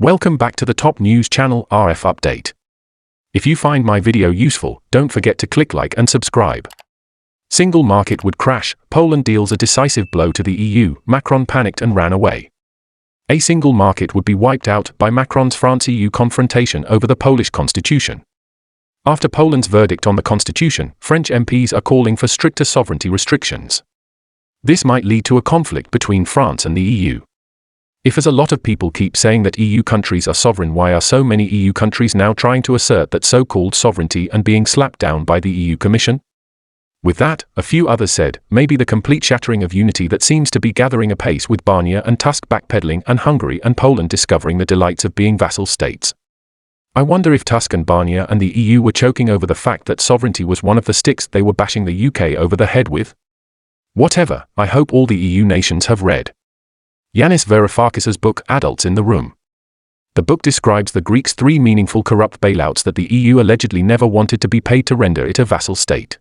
Welcome back to the top news channel RF Update. If you find my video useful, don't forget to click like and subscribe. Single market would crash, Poland deals a decisive blow to the EU, Macron panicked and ran away. A single market would be wiped out by Macron's France-EU confrontation over the Polish constitution. After Poland's verdict on the constitution, French MPs are calling for stricter sovereignty restrictions. This might lead to a conflict between France and the EU. If as a lot of people keep saying that EU countries are sovereign, why are so many EU countries now trying to assert that so-called sovereignty and being slapped down by the EU Commission? With that, a few others said, maybe the complete shattering of unity that seems to be gathering apace with Barnier and Tusk backpedaling and Hungary and Poland discovering the delights of being vassal states. I wonder if Tusk and Barnier and the EU were choking over the fact that sovereignty was one of the sticks they were bashing the UK over the head with? Whatever, I hope all the EU nations have read Yanis Varoufakis's book Adults in the Room. The book describes the Greeks' 3 meaningful corrupt bailouts that the EU allegedly never wanted to be paid to render it a vassal state.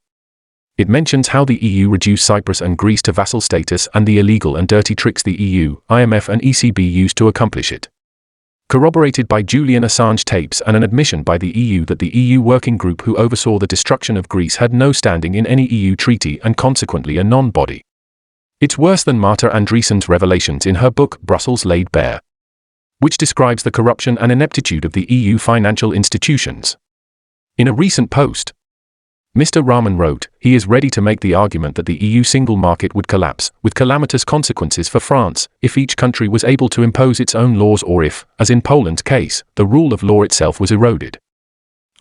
It mentions how the EU reduced Cyprus and Greece to vassal status and the illegal and dirty tricks the EU, IMF and ECB used to accomplish it. Corroborated by Julian Assange tapes and an admission by the EU that the EU working group who oversaw the destruction of Greece had no standing in any EU treaty and consequently a non-body. It's worse than Marta Andreessen's revelations in her book Brussels Laid Bare, which describes the corruption and ineptitude of the EU financial institutions. In a recent post, Mr. Rahman wrote, he is ready to make the argument that the EU single market would collapse, with calamitous consequences for France, if each country was able to impose its own laws or if, as in Poland's case, the rule of law itself was eroded.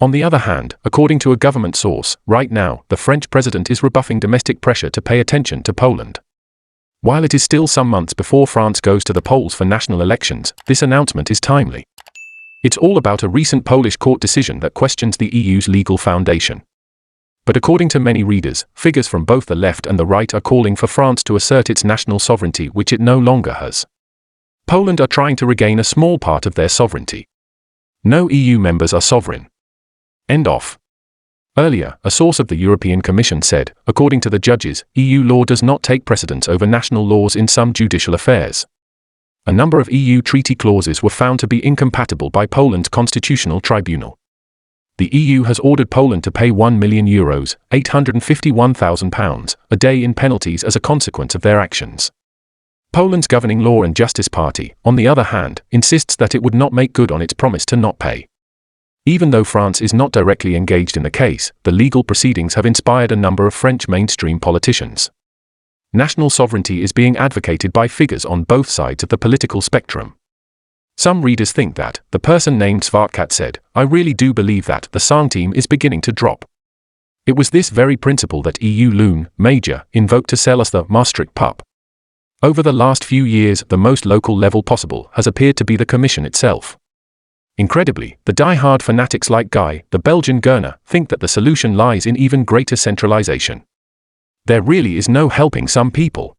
On the other hand, according to a government source, right now, the French president is rebuffing domestic pressure to pay attention to Poland. While it is still some months before France goes to the polls for national elections, this announcement is timely. It's all about a recent Polish court decision that questions the EU's legal foundation. But according to many readers, figures from both the left and the right are calling for France to assert its national sovereignty, which it no longer has. Poland are trying to regain a small part of their sovereignty. No EU members are sovereign. End of. Earlier, a source of the European Commission said, according to the judges, EU law does not take precedence over national laws in some judicial affairs. A number of EU treaty clauses were found to be incompatible by Poland's constitutional tribunal. The EU has ordered Poland to pay €1 million, £851,000, a day in penalties as a consequence of their actions. Poland's governing Law and Justice Party, on the other hand, insists that it would not make good on its promise to not pay. Even though France is not directly engaged in the case, the legal proceedings have inspired a number of French mainstream politicians. National sovereignty is being advocated by figures on both sides of the political spectrum. Some readers think that, the person named Svartkat said, I really do believe that the Sang team is beginning to drop. It was this very principle that EU loon, Major, invoked to sell us the Maastricht pup. Over the last few years, the most local level possible has appeared to be the Commission itself. Incredibly, the die-hard fanatics like Guy, the Belgian Gurner, think that the solution lies in even greater centralization. There really is no helping some people.